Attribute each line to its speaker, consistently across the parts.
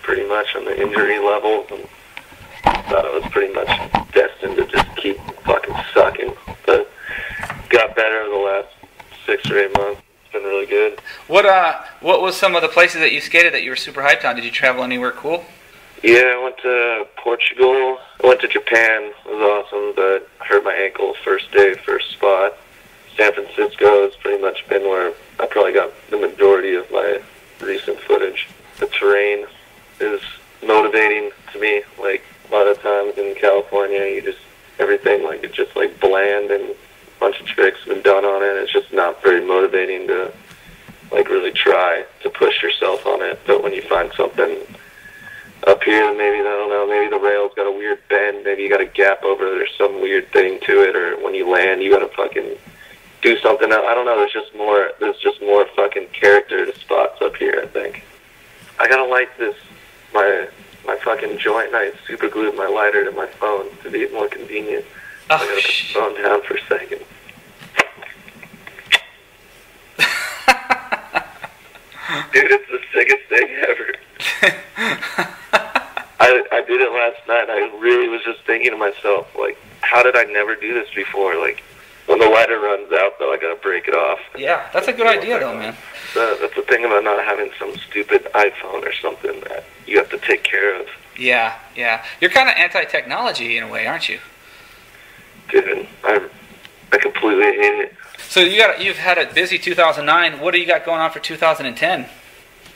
Speaker 1: pretty much on the injury levels, and thought I was pretty much destined to just keep fucking sucking. But got better over the last 6 or 8 months. It's been really good.
Speaker 2: What was some of the places that you skated that you were super hyped on? Did you travel anywhere cool?
Speaker 1: Yeah, I went to Portugal. I went to Japan. It was awesome, but I hurt my ankle first day, first spot. San Francisco has pretty much been where I probably got the majority of my recent footage. The terrain is motivating to me. Like, a lot of times in California, everything, like, it's just, like, bland and a bunch of tricks have been done on it. It's just not very motivating to, like, really try to push yourself on it. But when you find something up here, maybe, I don't know, maybe the rail's got a weird bend, maybe you got a gap over it, there's some weird thing to it, or when you land, you gotta fucking do something else. I don't know, there's just more fucking character to spots up here, I think. I gotta light this, my fucking joint, and I super glued my lighter to my phone to be more convenient.
Speaker 2: Oh,
Speaker 1: I gotta put the phone down for a second. Dude, it's the sickest thing ever. I did it last night. I really was just thinking to myself, like, how did I never do this before? Like, when the lighter runs out, though, I gotta break it off.
Speaker 2: Yeah, that's a good idea, though, man.
Speaker 1: That's the thing about not having some stupid iPhone or something that you have to take care of.
Speaker 2: Yeah. You're kind of anti-technology in a way, aren't you?
Speaker 1: Dude, I completely hate it.
Speaker 2: So you've had a busy 2009. What do you got going on for 2010?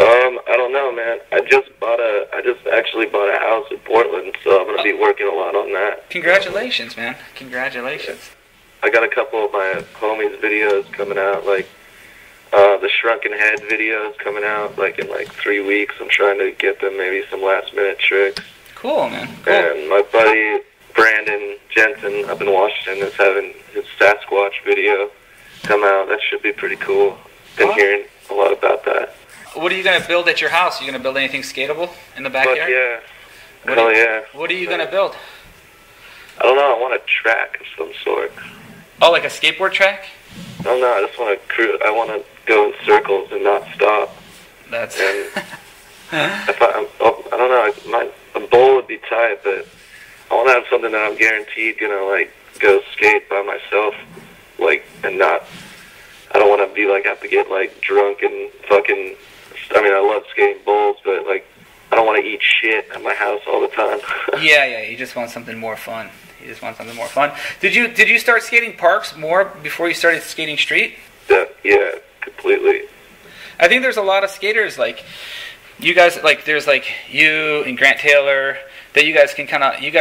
Speaker 1: I don't know, man. I just actually bought a house in Portland, so I'm gonna be working a lot on that.
Speaker 2: Congratulations, man. Congratulations.
Speaker 1: I got a couple of my homies' videos coming out, like the Shrunken Head videos coming out, like in like 3 weeks. I'm trying to get them maybe some last minute tricks.
Speaker 2: Cool, man. Cool.
Speaker 1: And my buddy Brandon Jensen up in Washington is having his Sasquatch video come out. That should be pretty cool. Been hearing a lot about that.
Speaker 2: What are you going to build at your house? Are you going to build anything skatable in the backyard?
Speaker 1: But yeah. Yeah.
Speaker 2: What are you going to build?
Speaker 1: I don't know. I want a track of some sort.
Speaker 2: Oh, like a skateboard track?
Speaker 1: Oh, no. I just want to cruise. I want to go in circles and not stop.
Speaker 2: That's...
Speaker 1: And I don't know. A bowl would be tight, but I want to have something that I'm guaranteed going to, like, go skate by myself, like, and not... I don't want to be, like, have to get, like, drunk and fucking... I mean, I love skating bowls, but, like, I don't want to eat shit at my house all the time.
Speaker 2: Yeah, you just want something more fun. Did you start skating parks more before you started skating street?
Speaker 1: Yeah, completely.
Speaker 2: I think there's a lot of skaters, like, you guys, like, there's, like, you and Grant Taylor, that you guys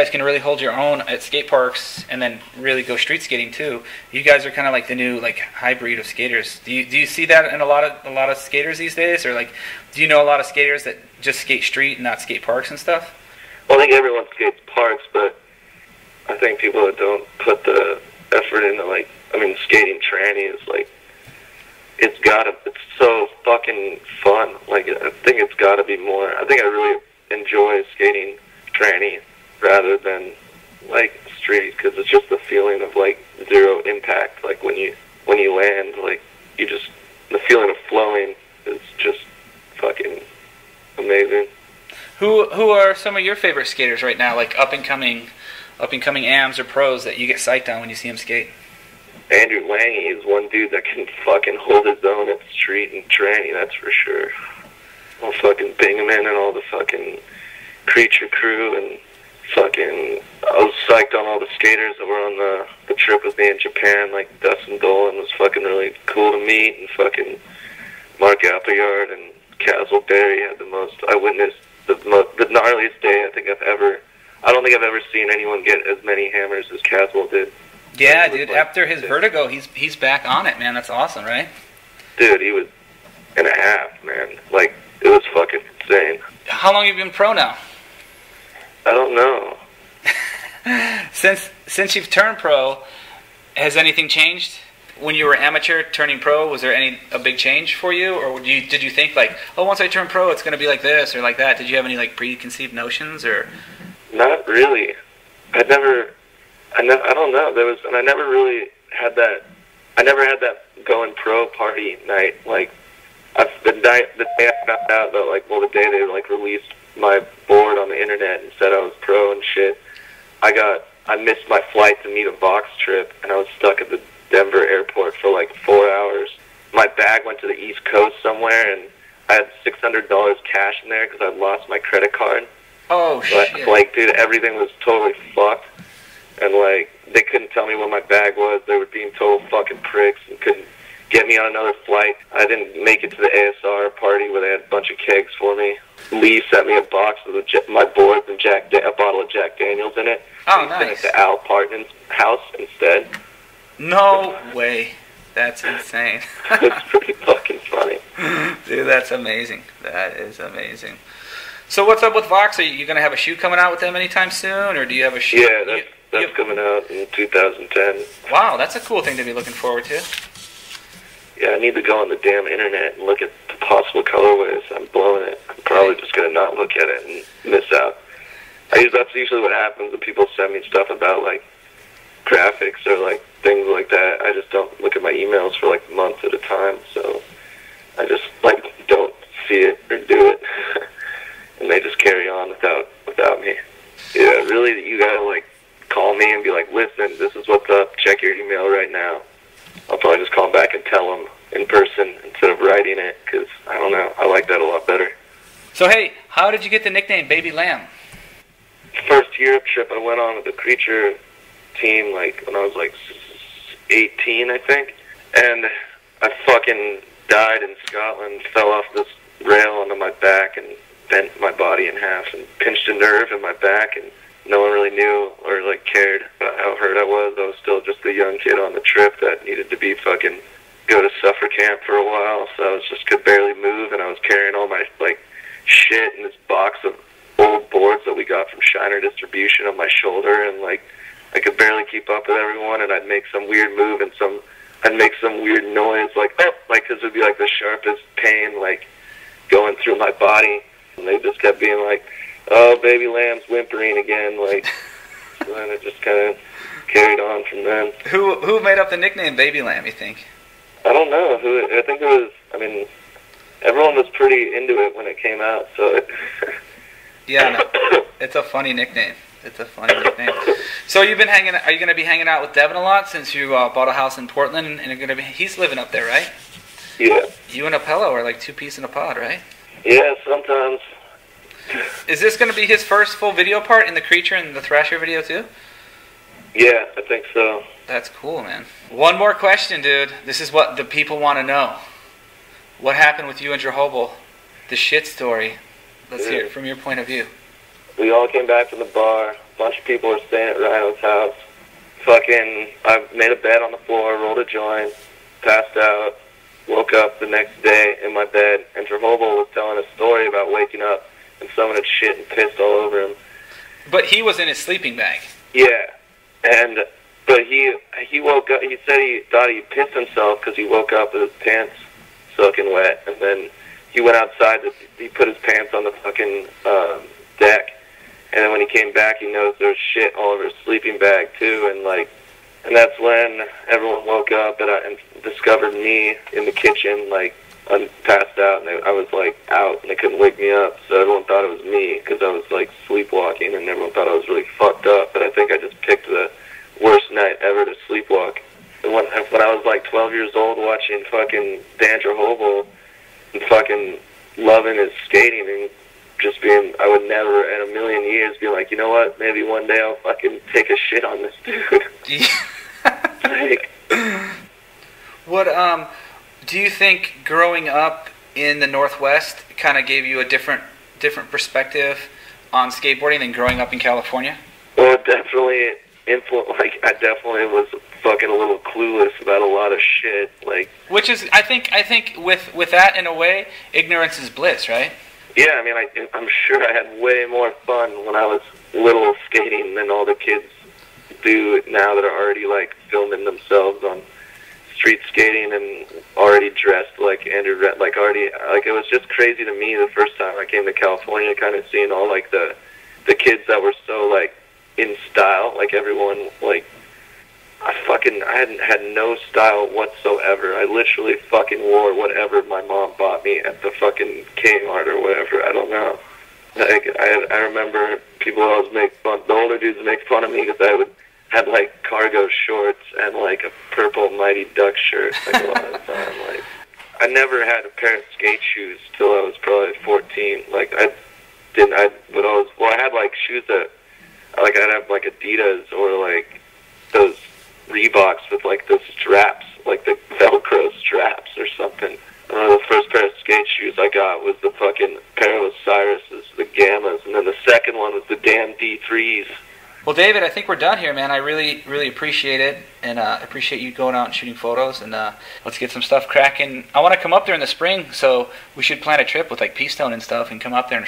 Speaker 2: can really hold your own at skate parks and then really go street skating too. You guys are kind of like the new, like, hybrid of skaters. Do you see that in a lot of skaters these days, or, like, do you know a lot of skaters that just skate street and not skate parks and stuff?
Speaker 1: Well, I think everyone skates parks, but I think people that don't put the effort into, like, I mean, skating tranny is, like, it's so fucking fun. Like, I think it's gotta be more. I think I really enjoy skating tranny rather than, like, street, because it's just the feeling of, like, zero impact. Like, when you land, like, the feeling of flowing is just fucking amazing. Who
Speaker 2: are some of your favorite skaters right now, like up and coming AMs or pros that you get psyched on when you see them skate?
Speaker 1: Andrew Lange is one dude that can fucking hold his own at street and tranny, that's for sure. All fucking Bingaman and all the fucking Creature crew, and fucking, I was psyched on all the skaters that were on the trip with me in Japan. Like, Dustin Dolan was fucking really cool to meet, and fucking Mark Appleyard and Caswell Berry had I witnessed the gnarliest day I don't think I've ever seen anyone get as many hammers as Caswell did.
Speaker 2: Yeah, dude, like, after his vertigo, he's back on it, man. That's awesome, right? Dude,
Speaker 1: he was and a half, man. Like, it was fucking insane.
Speaker 2: How long have you been pro now?
Speaker 1: I don't know.
Speaker 2: Since you've turned pro, has anything changed? When you were amateur turning pro, was there a big change for you, or did you think, like, oh, once I turn pro, it's going to be like this or like that? Did you have any, like, preconceived notions, or?
Speaker 1: Not really. I don't know. I never really had that. I never had that going pro party night. Like, The day I found out that, like, well, the day they, like, released my board on the internet and said I was pro and shit, I missed my flight to meet a box trip, and I was stuck at the Denver airport for, like, 4 hours. My bag went to the East Coast somewhere, and I had $600 cash in there because I'd lost my credit card.
Speaker 2: Oh, shit.
Speaker 1: Like, dude, everything was totally fucked. And, like, they couldn't tell me what my bag was. They were being total fucking pricks and couldn't get me on another flight. I didn't make it to the ASR party where they had a bunch of kegs for me. Lee sent me a box with my boards and a bottle of Jack Daniels in it.
Speaker 2: Oh,
Speaker 1: nice. Sent it to Al Parton's house instead.
Speaker 2: No way. That's insane.
Speaker 1: It's pretty fucking funny.
Speaker 2: Dude, that's amazing. That is amazing. So what's up with Vox? Are you going to have a shoe coming out with them anytime soon, or do you have a shoe?
Speaker 1: Yeah, that's coming out in 2010.
Speaker 2: Wow, that's a cool thing to be looking forward to.
Speaker 1: Yeah, I need to go on the damn internet and look at the possible colorways. I'm blowing it. I'm probably just going to not look at it and miss out. That's usually what happens when people send me stuff about, like, graphics or, like, things like that. I just don't look at my emails for, like, months at a time, so I just, like, don't see it or do it. And they just carry on without me. Yeah, really, you gotta, like, call me and be like, listen, this is what's up, check your email right now. I'll probably just call back and tell them in person instead of writing it, because, I don't know, I like that a lot better.
Speaker 2: So, hey, how did you get the nickname Baby Lamb?
Speaker 1: First Europe trip I went on with the Creature team, like, when I was, like, 18, I think, and I fucking died in Scotland, fell off this rail onto my back and bent my body in half and pinched a nerve in my back, and no one really knew or, like, cared about how hurt I was. I was still just a young kid on the trip that needed to be fucking go to suffer camp for a while, so I could barely move, and I was carrying all my, like, shit in this box of old boards that we got from Shiner Distribution on my shoulder, and, like, I could barely keep up with everyone, and I'd make some weird move, and I'd make some weird noise, like, oh, like, because it would be, like, the sharpest pain, like, going through my body. And they just kept being like, oh, Baby Lamb's whimpering again, like, so then it just kind of carried on from then.
Speaker 2: Who made up the nickname Baby Lamb, you think?
Speaker 1: I don't know. I think it was, I mean, everyone was pretty into it when it came out, so
Speaker 2: Yeah, no, it's a funny nickname. It's a funny nickname. So are you going to be hanging out with Devin a lot since you bought a house in Portland, and you're going to be, he's living up there, right?
Speaker 1: Yeah.
Speaker 2: You and Apello are like two peas in a pod, right?
Speaker 1: Yeah, sometimes.
Speaker 2: Is this going to be his first full video part in the Creature and the Thrasher video too?
Speaker 1: Yeah, I think so.
Speaker 2: That's cool, man. One more question, dude. This is what the people want to know. What happened with you and Jehovah? The shit story. Let's hear it from your point of view.
Speaker 1: We all came back from the bar. A bunch of people were staying at Rhino's house. I made a bed on the floor, rolled a joint, passed out, woke up the next day in my bed, and Jehovah was telling a story about waking up and someone had shit and pissed all over him.
Speaker 2: But he was in his sleeping bag.
Speaker 1: Yeah, but he woke up. He said he thought he pissed himself because he woke up with his pants soaking wet, and then he went outside. He put his pants on the fucking deck, and then when he came back, he noticed there was shit all over his sleeping bag too, and that's when everyone woke up and discovered me in the kitchen, like, passed out, and I was, like, out, and they couldn't wake me up, so everyone thought it was me, because I was, like, sleepwalking, and everyone thought I was really fucked up, but I think I just picked the worst night ever to sleepwalk. And when I was, like, 12 years old, watching fucking Dan Jehovah and fucking loving his skating, and just being, I would never in a million years be like, you know what, maybe one day I'll fucking take a shit on this dude. Like,
Speaker 2: what, do you think growing up in the Northwest kind of gave you a different perspective on skateboarding than growing up in California?
Speaker 1: Well, it definitely I definitely was fucking a little clueless about a lot of shit, like.
Speaker 2: Which is, I think with that, in a way, ignorance is bliss, right?
Speaker 1: Yeah, I mean, I'm sure I had way more fun when I was little skating than all the kids do now that are already, like, filming themselves on street skating and already dressed like Andrew, like, already, like, it was just crazy to me the first time I came to California, kind of seeing all, like, the kids that were so, like, in style, like, everyone, like, I had no style whatsoever. I literally fucking wore whatever my mom bought me at the fucking Kmart or whatever. I don't know. Like, I remember people always make fun, the older dudes make fun of me because I had like cargo shorts and like a purple Mighty Duck shirt like a lot of the time. Like, I never had a pair of skate shoes till I was probably 14. Like, I had like shoes that, like, I'd have like Adidas or like those Reeboks with like the straps, like the Velcro straps or something. The first pair of skate shoes I got was the fucking pair of Osiris's, the Gammas, and then the second one was the damn D3s.
Speaker 2: Well, David, I think we're done here, man. I really, really appreciate it, and appreciate you going out and shooting photos, and let's get some stuff cracking. I want to come up there in the spring, so we should plan a trip with like Peastone and stuff and come up there and